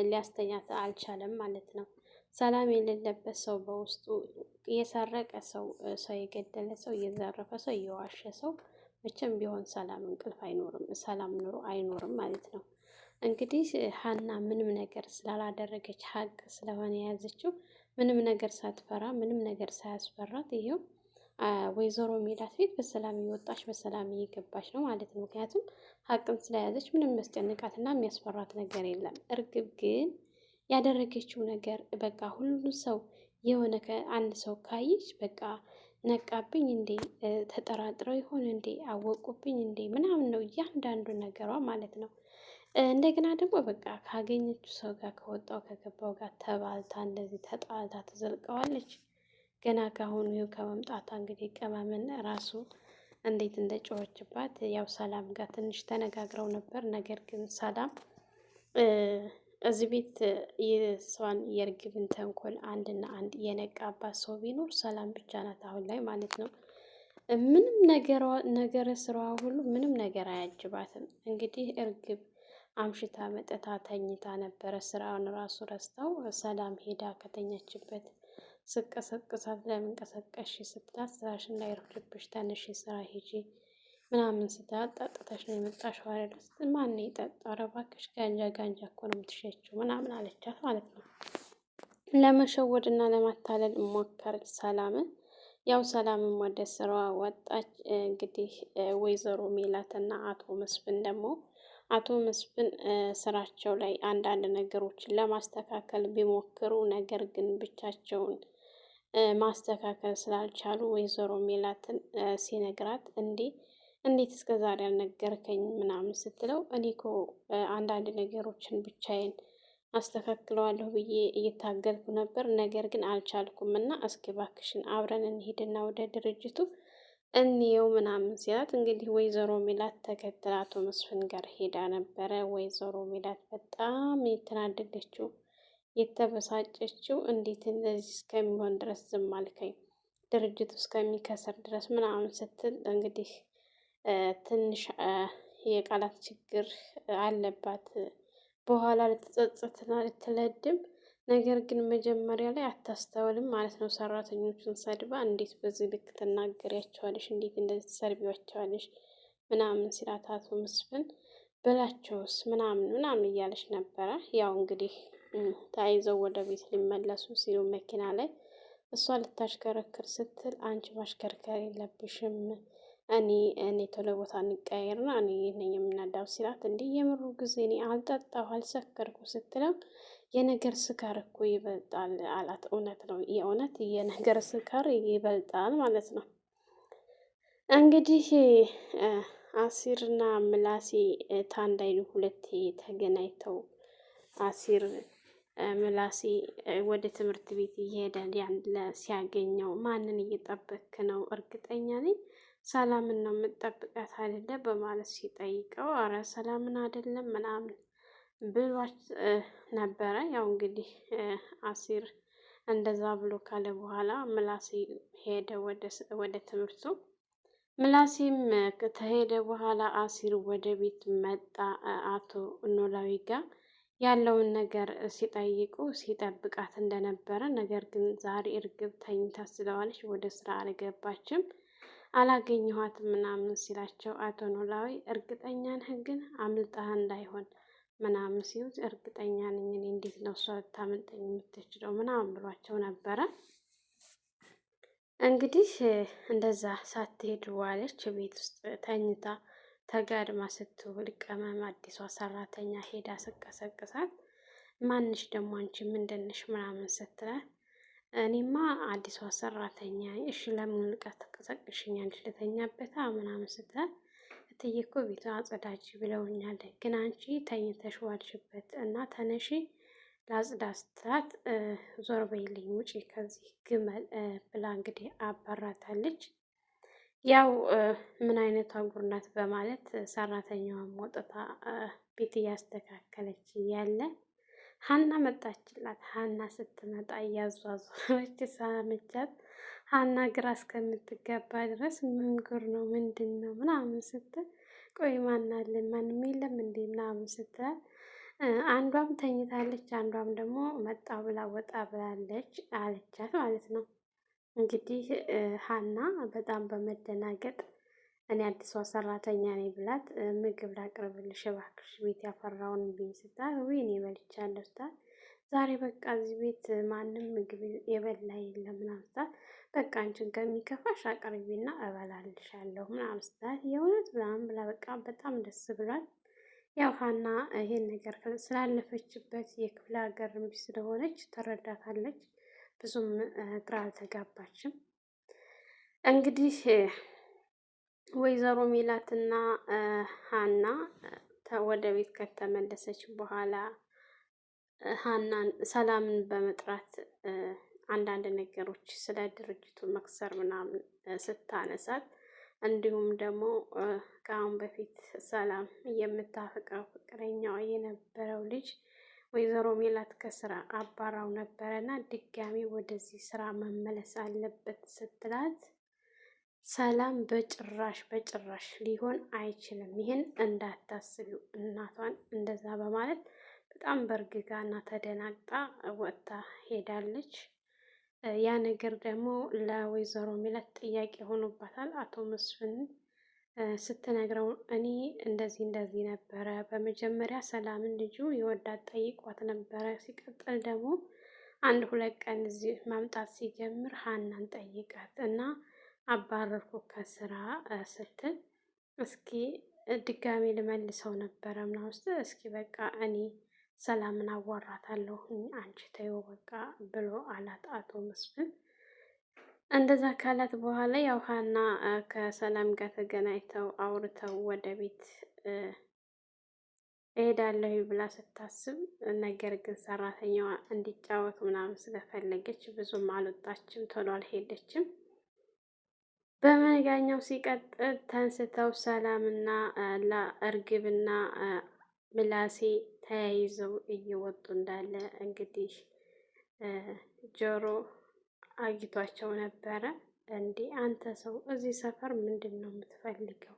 ሊያስተኛት አልቻለም ማለት ነው። ሰላም የሌለበት ሰው በውስጡ የሰረቀ ሰው፣ ሰው የገደለ ሰው፣ እየዘረፈ ሰው፣ እየዋሸ ሰው መቼም ቢሆን ሰላም እንቅልፍ አይኖርም፣ ሰላም ኑሮ አይኖርም ማለት ነው። እንግዲህ ሀና ምንም ነገር ስላላደረገች ሀቅ ስለሆነ የያዘችው ምንም ነገር ሳትፈራ ምንም ነገር ሳያስፈራት ይሄው ወይዘሮ ሜላት ቤት በሰላም እየወጣች በሰላም እየገባች ነው ማለት ነው። ምክንያቱም ሀቅን ስለያዘች ምንም የሚያስጨንቃት እና የሚያስፈራት ነገር የለም። እርግብ ግን ያደረገችው ነገር በቃ ሁሉ ሰው የሆነ ከአንድ ሰው ካየች በቃ ነቃብኝ እንዴ፣ ተጠራጥረው ይሆን እንዴ፣ አወቁብኝ እንዴ ምናምን ነው እያንዳንዱ ነገሯ ማለት ነው። እንደገና ደግሞ በቃ ካገኘችው ሰው ጋር ከወጣው ከገባው ጋር ተባልታ እንደዚህ ተጣልታ ተዘልቀዋለች። ገና ካሁኑ ይኸው ከመምጣቷ እንግዲህ ቀመምን ራሱ እንዴት እንደጮኸችባት ያው ሰላም ጋር ትንሽ ተነጋግረው ነበር። ነገር ግን ሰላም እዚህ ቤት የሷን የእርግብን ተንኮል አንድና አንድ የነቃባት ሰው ቢኖር ሰላም ብቻ ናት አሁን ላይ ማለት ነው። ምንም ነገረ ስራዋ ሁሉ ምንም ነገር አያጅባትም። እንግዲህ እርግብ አምሽታ መጠታ ተኝታ ነበረ። ስራውን ራሱ ረስታው ሰላም ሄዳ ከተኛችበት ስቀሰቅሳት ለምን ቀሰቀሽ ስትላት ስራሽ እንዳይረፍድብሽ ተነሽ ስራ ሂጂ ምናምን ስትላት ጠጥተሽ ነው የመጣሽው አይደል ስትል ማን የጠጣ? ኧረ እባክሽ ጋንጃ እኮ ነው የምትሸችው ምናምን አለቻት ማለት ነው። ለመሸወድ እና ለማታለል ሞከረች ሰላምን። ያው ሰላምም ወደ ስራዋ ወጣች። እንግዲህ ወይዘሮ ሜላትና አቶ መስፍን ደግሞ አቶ መስፍን ስራቸው ላይ አንዳንድ ነገሮችን ለማስተካከል ቢሞክሩ ነገር ግን ብቻቸውን ማስተካከል ስላልቻሉ ወይዘሮ ሜላትን ሲነግራት እንዴት እስከ ዛሬ አልነገርከኝ ምናምን ስትለው እኔ እኮ አንዳንድ ነገሮችን ብቻዬን አስተካክለዋለሁ ብዬ እየታገልኩ ነበር፣ ነገር ግን አልቻልኩም እና እስኪ እባክሽን አብረን እንሂድና ወደ ድርጅቱ እንየው ምናምን ሲላት እንግዲህ ወይዘሮ ሜላት ተከትላ አቶ መስፍን ጋር ሄዳ ነበረ። ወይዘሮ ሜላት በጣም የተናደደችው የተበሳጨችው እንዴት እንደዚህ እስከሚሆን ድረስ ዝም አልከኝ፣ ድርጅቱ እስከሚከስር ድረስ ምናምን ስትል እንግዲህ ትንሽ የቃላት ችግር አለባት። በኋላ ልትጸጸትና ልትለድም ነገር ግን መጀመሪያ ላይ አታስተውልም ማለት ነው። ሰራተኞቹን ሰድባ እንዴት በዚህ ልክ ትናገሪያቸዋለሽ? እንዴት እንደዚህ ትሰርቢያቸዋለሽ? ምናምን ሲላት አቶ መስፍን በላቸውስ ምናምን እያለች ነበረ። ያው እንግዲህ ተያይዘው ወደ ቤት ሊመለሱ ሲሉ መኪና ላይ እሷ ልታሽከረክር ስትል አንቺ ማሽከርከር የለብሽም እኔ ቶሎ ቦታ እንቀያየርና እኔ ነኝ የምናዳው ሲላት፣ እንዲህ የምሩ ጊዜ እኔ አልጠጣሁ አልሰከርኩ ስትለው የነገር ስካር እኮ ይበልጣል አላት። እውነት ነው፣ የእውነት የነገር ስካር ይበልጣል ማለት ነው። እንግዲህ አሲርና ምላሴ ታንዳይሉ ሁለቴ ተገናኝተው አሲር ምላሴ ወደ ትምህርት ቤት እየሄደ ያለ ሲያገኘው ማንን እየጠበክ ነው? እርግጠኛ ነኝ ሰላምን ነው የምጠብቃት አይደለ? በማለት ሲጠይቀው አረ ሰላምን አይደለም ምናምን ብሏት ነበረ። ያው እንግዲህ አሲር እንደዛ ብሎ ካለ በኋላ ምላሴ ሄደ ወደ ትምህርቱ። ምላሴም ከሄደ በኋላ አሲር ወደ ቤት መጣ። አቶ ኖላዊ ጋር ያለውን ነገር ሲጠይቁ ሲጠብቃት እንደነበረ፣ ነገር ግን ዛሬ እርግብ ተኝታ ስለዋለች ወደ ስራ አልገባችም አላገኘኋትም ምናምን ሲላቸው አቶ ኖላዊ እርግጠኛ ነህ ግን አምልጣህ እንዳይሆን ምናምን ሲሉት እርግጠኛ ነኝ እኔ እንዴት ነው እሷ ልታመልጠኝ የምትችለው ምናምን ብሏቸው ነበረ። እንግዲህ እንደዛ ሳትሄድ ዋለች። ቤት ውስጥ ተኝታ ተጋድማ ስትውል ቅመም አዲሷ ሰራተኛ ሄዳ ስቀሰቅሳት ማንሽ ደግሞ አንቺ ምንድንሽ ምናምን ስትላት እኔማ አዲሷ ሰራተኛ እሺ ለምን ልቀት ትቀሰቅሽኛለሽ ልተኛበታ ምናምን ስትላት እትዬ እኮ ቤቷ አጸዳጅ ብለውኛል፣ ግን አንቺ ተኝተሽ ዋልሽበት እና ተነሺ ላጽዳ ስትላት ዞር በይልኝ ውጪ ከዚህ ግመል ብላ እንግዲህ አባራታለች። ያው ምን አይነቷ ጉር ናት በማለት ሰራተኛዋን ወጥታ ቤት እያስተካከለች ያለ ሀና መጣችላት። ሀና ስትመጣ እያዟዟረች ሳመቻት። ሀና ግራ እስከምትገባ ድረስ ምን ጉር ነው ምንድን ነው ምናምን ስትል ቆይ ማን አለን ማንም የለም እንዴ ምናምን ስትል አንዷም ተኝታለች፣ አንዷም ደግሞ መጣ ብላ ወጣ ብላለች አለቻት ማለት ነው። እንግዲህ ሀና በጣም በመደናገጥ እኔ አዲሷ ሰራተኛ ነኝ ብላት ምግብ ላቅርብልሽ እባክሽ ቤት ያፈራውን ብይ ስታት ውይ እኔ በልቻለሁ ስታት ዛሬ በቃ እዚህ ቤት ማንም ምግብ የበላ የለም ምናምን ስታት በቃ አንቺን ከሚከፋሽ አቅርቢና እበላልሻለሁ ምናምን ስታት የእውነት ምናምን ብላ በቃ በጣም ደስ ብሏል። ያው ሀና ይሄን ነገር ስላለፈችበት የክፍለ ሀገር ልጅ ስለሆነች ትረዳታለች። ብዙም ግራ አልተጋባችም። እንግዲህ ወይዘሮ ሜላትና ሀና ወደ ቤት ከተመለሰች በኋላ ሀናን ሰላምን በመጥራት አንዳንድ ነገሮች ስለ ድርጅቱ መክሰር ምናምን ስታነሳት እንዲሁም ደግሞ ከአሁን በፊት ሰላም የምታፈቅረው ፍቅረኛዋ የነበረው ልጅ ወይዘሮ ሜላት ከስራ አባራው ነበረና ድጋሚ ወደዚህ ስራ መመለስ አለበት ስትላት ሰላም በጭራሽ ሊሆን አይችልም፣ ይህን እንዳታስቢው እናቷን እንደዛ በማለት በጣም በእርግጋና ተደናግጣ ወጥታ ሄዳለች። ያ ነገር ደግሞ ለወይዘሮ ሜላት ጥያቄ ሆኖባታል። አቶ መስፍን ስትነግረው እኔ እንደዚህ ነበረ፣ በመጀመሪያ ሰላምን ልጁ የወዳት ጠይቋት ነበረ፣ ሲቀጥል ደግሞ አንድ ሁለት ቀን እዚህ ማምጣት ሲጀምር ሀናን ጠይቃት እና አባረርኩ ከስራ ስትል እስኪ ድጋሜ ልመልሰው ነበረ ምናምን ስትል እስኪ በቃ እኔ ሰላምን አዋራታለሁ አንቺ ተይው በቃ ብሎ አላት አቶ መስፍን። እንደዛ ካላት በኋላ ያው ሀና ከሰላም ጋር ተገናኝተው አውርተው ወደ ቤት እሄዳለሁ ብላ ስታስብ፣ ነገር ግን ሰራተኛዋ እንዲጫወቱ ምናምን ስለፈለገች ብዙም አልወጣችም፣ ቶሎ አልሄደችም። በመጋኛው ሲቀጥል ተንስተው ሰላምና እርግብና ምላሴ ተያይዘው እየወጡ እንዳለ እንግዲህ ጆሮ አግቷቸው ነበረ። እንዴ አንተ ሰው እዚህ ሰፈር ምንድን ነው የምትፈልገው?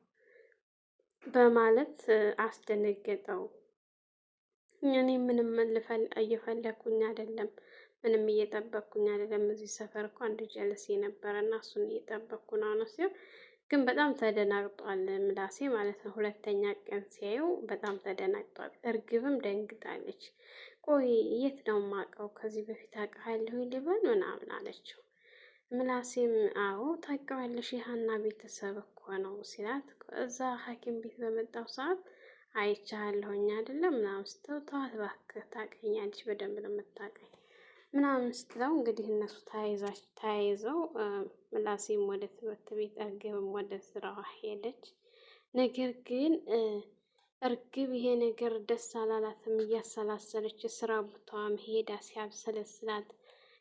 በማለት አስደነገጠው። እኔ ምንም እየፈለኩኝ አይደለም፣ ምንም እየጠበቅኩኝ አይደለም። እዚህ ሰፈር እኮ አንድ ጀለስ የነበረ እና እሱን እየጠበቅኩ ነው ሲሆን ግን በጣም ተደናግጧል ምላሴ ማለት ነው። ሁለተኛ ቀን ሲያየው በጣም ተደናግጧል። እርግብም ደንግጣለች። ቆይ የት ነው የማውቀው? ከዚህ በፊት አውቃለሁ ልበል ምናምን አለችው። ምላሴም አዎ ታውቂዋለሽ፣ የሀና ቤተሰብ እኮ ነው ሲላት፣ እዛ ሐኪም ቤት በመጣው ሰዓት አይቻለሁኝ አይደለም ምናምን ስትለው፣ ተዋት እባክህ ታውቀኛለች፣ በደንብ ነው የምታውቀኝ ምናምን ስትለው፣ እንግዲህ እነሱ ተያይዘው ምላሴም ወደ ትምህርት ቤት እርግብም ወደ ስራዋ ሄደች። ነገር ግን እርግብ ይሄ ነገር ደስ አላላትም። እያሰላሰለች ስራ ቦታዋ ሄዳ ሲያብሰለስላት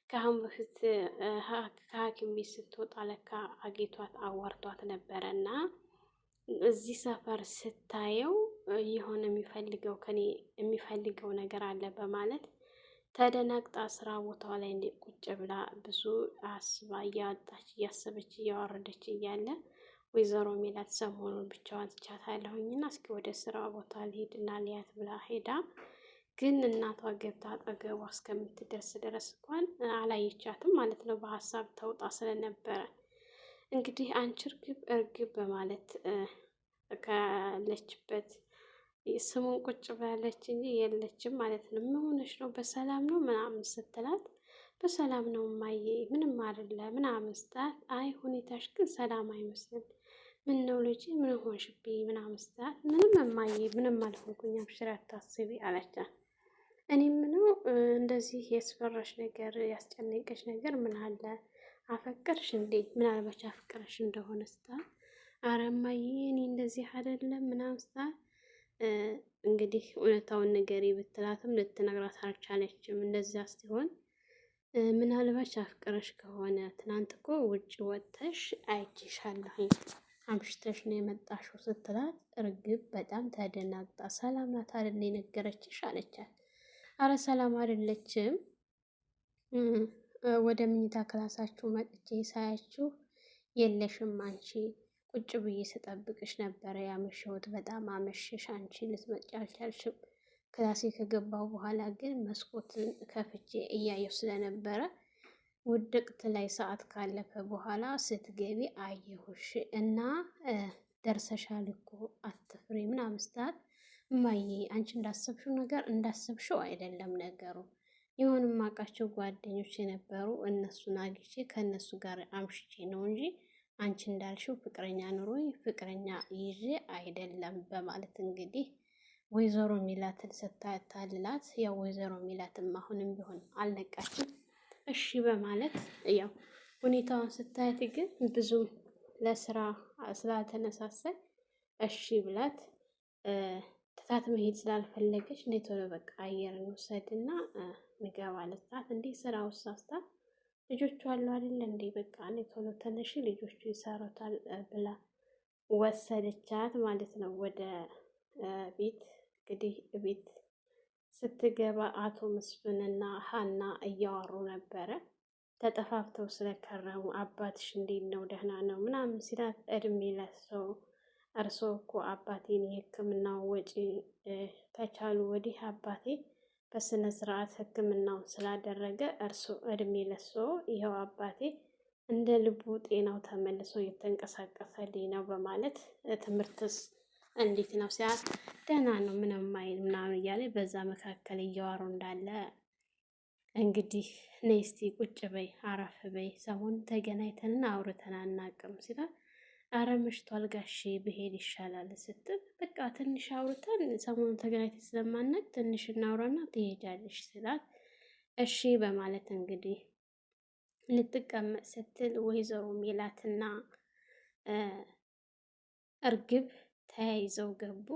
ከአሁን በፊት ከሐኪም ቤት ስትወጣ ለካ አጌቷት አዋርቷት ነበረ እና እዚህ ሰፈር ስታየው የሆነ የሚፈልገው ነገር አለ በማለት ተደናግጣ ስራ ቦታዋ ላይ እንደ ቁጭ ብላ ብዙ አስባ እያወጣች እያሰበች እያወረደች እያለ ወይዘሮ ሜላት ሰሞኑን ብቻዋን ትቻታለሁኝና እስኪ ወደ ስራ ቦታ ልሄድና ሊያት ብላ ሄዳ ግን እናቷ ገብታ አጠገቧ እስከምትደርስ ድረስ እንኳን አላየቻትም ማለት ነው። በሀሳብ ተውጣ ስለነበረ እንግዲህ አንቺ እርግብ በማለት ካለችበት ስሙን ቁጭ ብላለች እንጂ የለችም ማለት ነው። ምን ሆነሽ ነው? በሰላም ነው ምናምን ስትላት በሰላም ነው እማዬ ምንም አይደለ ምናምን ስትላት አይ ሁኔታሽ ግን ሰላም አይመስልም። ምን ነው ልጅ ምን ሆንሽብኝ? ምናምን ስትላት ምንም እማዬ ምንም አልሆንኩኝ አብሽሪ አታስቢ አለቻት። እኔ ምነው እንደዚህ ያስፈራሽ ነገር ያስጨነቀሽ ነገር ምን አለ? አፈቀርሽ እንዴ? ምናልባች አፍቅረሽ እንደሆነ ስትላት ኧረ እማዬ እኔ እንደዚህ አይደለም ምናምን ስትላት እንግዲህ እውነታውን ንገሪ ብትላትም ልትነግራት አልቻለችም። እንደዚያ ሲሆን ምናልባች አፍቅረሽ ከሆነ ትናንት እኮ ውጭ ወጥተሽ አይቼሻለሁኝ አምሽተሽ ነው የመጣሽው ስትላት እርግብ በጣም ተደናግጣ ሰላም ናት አይደል የነገረችሽ አለቻት። አረ ሰላም አይደለችም፣ ወደ መኝታ ክላሳችሁ መጥቼ ሳያችሁ የለሽም አንቺ ቁጭ ብዬ ስጠብቅሽ ነበረ ያመሸሁት። በጣም አመሸሽ አንቺ ልትመጪ አልቻልሽም። ክላሴ ከገባው በኋላ ግን መስኮትን ከፍቼ እያየሁ ስለነበረ ውድቅት ላይ ሰዓት ካለፈ በኋላ ስትገቢ አየሁሽ እና ደርሰሻል እኮ አትፍሪ ምናምን ስትላት እማዬ አንቺ እንዳሰብሽው ነገር እንዳሰብሽው አይደለም ነገሩ። የሆኑ ማውቃቸው ጓደኞች የነበሩ እነሱን አግኝቼ ከእነሱ ጋር አምሽቼ ነው እንጂ አንቺ እንዳልሽው ፍቅረኛ ኑሮኝ ፍቅረኛ ይዤ አይደለም በማለት እንግዲህ ወይዘሮ ሚላትን ስታታልላት፣ ያው ወይዘሮ ሚላትም አሁንም ቢሆን አልነቃችም። እሺ በማለት ያው ሁኔታውን ስታያት ግን ብዙም ለስራ ስላልተነሳሳች እሺ ብላት ትታት መሄድ ስላልፈለገች እኔ ቶሎ በቃ አየር እንውሰድና ንገባ ልትላት እንዴ ስራ ውሳስታ ልጆቹ አሉ አይደለ እንዴ በቃ እኔ ቶሎ ተነሺ ልጆቹ ይሰሩታል ብላ ወሰደቻት ማለት ነው ወደ ቤት። እንግዲህ ቤት ስትገባ አቶ መስፍንና ሀና እያወሩ ነበረ። ተጠፋፍተው ስለከረሙ አባትሽ እንዴት ነው ደህና ነው ምናምን ሲላት እድሜ ለሰው እርሶ እኮ አባቴን የሕክምና ወጪ ከቻሉ ወዲህ አባቴ በስነ ስርዓት ሕክምናውን ስላደረገ እርሶ እድሜ ለሶ ይኸው አባቴ እንደ ልቡ ጤናው ተመልሶ እየተንቀሳቀሰልኝ ነው በማለት ትምህርትስ እንዴት ነው ሲያት ደህና ነው ምንም አይል ምናምን እያለ በዛ መካከል እያዋሩ እንዳለ እንግዲህ ነይ እስቲ ቁጭ በይ አረፍ በይ ሰሞኑን ተገናኝተንና አውርተን አናውቅም ሲላት አረ መሽቷል ጋሼ ብሄድ ይሻላል ስትል በቃ ትንሽ አውርተን ሰሞኑን ተገናኝተን ስለማናውቅ ትንሽ እናውራና ትሄጃለሽ ስላት እሺ በማለት እንግዲህ ልትቀመጥ ስትል ወይዘሮ ሜላትና እርግብ ተያይዘው ገቡ።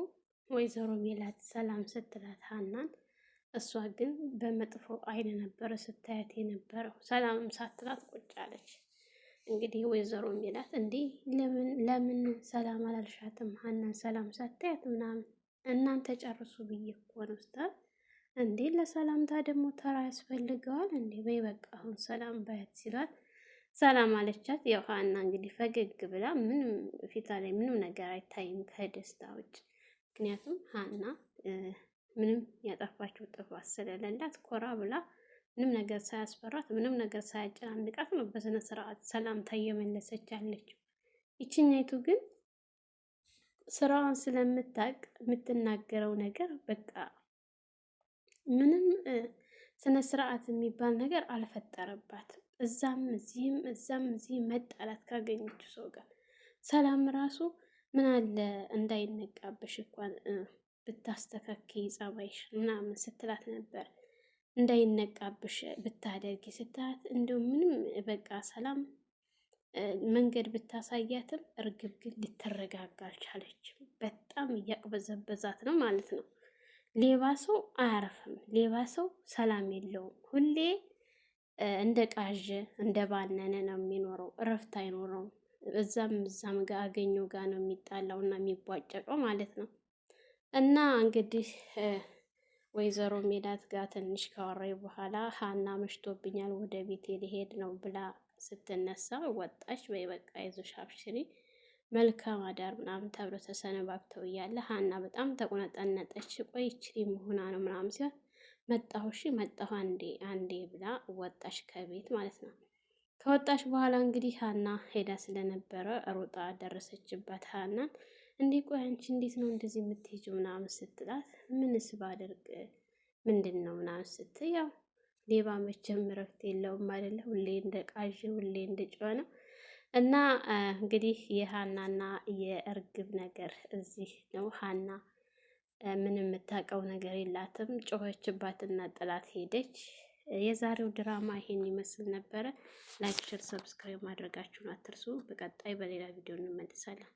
ወይዘሮ ሜላት ሰላም ስትላት ሀናን እሷ ግን በመጥፎ አይን ነበረ ስታያት የነበረው። ሰላምም ሳትላት ቁጭ አለች። እንግዲህ ወይዘሮ ሜላት እንዲህ ለምን ሰላም አላልሻትም ሀናን ሰላም ሳታያት ምናምን እናንተ ጨርሱ ብዬ እኮ ነው ስታት እንዴ ለሰላምታ ደግሞ ተራ ያስፈልገዋል እንዴ በይ በቃ አሁን ሰላም ባያት ሲሏት ሰላም አለቻት። ያው ሀና እንግዲህ ፈገግ ብላ ምንም ፊቷ ላይ ምንም ነገር አይታይም ከደስታ ውጭ። ምክንያቱም ሀና ምንም ያጠፋችው ጥፋት ስለሌላት ኮራ ብላ ምንም ነገር ሳያስፈራት ምንም ነገር ሳያጨናንቃት ነው በስነ ስርዓት ሰላምታ እየመለሰች ያለችው። ይችኛይቱ ግን ስራዋን ስለምታውቅ የምትናገረው ነገር በቃ ምንም ስነ ስርዓት የሚባል ነገር አልፈጠረባትም። እዛም እዚህም መጣላት ካገኘችው ሰው ጋር ሰላም ራሱ ምን አለ እንዳይነቃብሽ እንኳን ብታስተካክይ ጸባይሽ ምናምን ስትላት ነበር። እንዳይነቃብሽ ብታደርጊ ስትላት እንደው ምንም በቃ ሰላም መንገድ ብታሳያትም እርግብ ግን ልትረጋጋ አልቻለችም። በጣም እያቅበዘበዛት ነው ማለት ነው። ሌባ ሰው አያርፍም። ሌባ ሰው ሰላም የለውም። ሁሌ እንደ ቃዥ እንደ ባነነ ነው የሚኖረው። እረፍት አይኖረውም። እዛም ጋር አገኘው ጋር ነው የሚጣላው እና የሚቧጨቀው ማለት ነው። እና እንግዲህ ወይዘሮ ሜላት ጋር ትንሽ ካወራኝ በኋላ ሀና መሽቶብኛል ወደ ቤቴ ሊሄድ ነው ብላ ስትነሳ ወጣች። ወይ በቃ ይዞሽ አብሽሪ መልካም አዳር ምናምን ተብሎ ተሰነባብተው እያለ ሀና በጣም ተቆነጠነጠች። ቆይች መሆና ነው ምናምን ሲሆን መጣሁ እሺ መጣሁ አንዴ ብላ ወጣች ከቤት ማለት ነው። ከወጣች በኋላ እንግዲህ ሀና ሄዳ ስለነበረ ሮጣ ደረሰችባት። ሀናን እንዴ ቆይ አንቺ እንዴት ነው እንደዚህ የምትሄጂው ምናምን ስትላት ምንስ ባደርግ ምንድን ነው ምናምን ስትይ ያው ሌባ መቼም እረፍት የለውም አይደለ ሁሌ እንደ ቃዥ ሁሌ እንደ ጮኸ ነው። እና እንግዲህ የሀናና የእርግብ ነገር እዚህ ነው። ሀና ምንም የምታውቀው ነገር የላትም። ጮኸችባትና ጥላት ሄደች። የዛሬው ድራማ ይሄን ይመስል ነበረ። ላይክ፣ ሼር፣ ሰብስክራይብ ማድረጋችሁን አትርሱ። በቀጣይ በሌላ ቪዲዮ እንመለሳለን።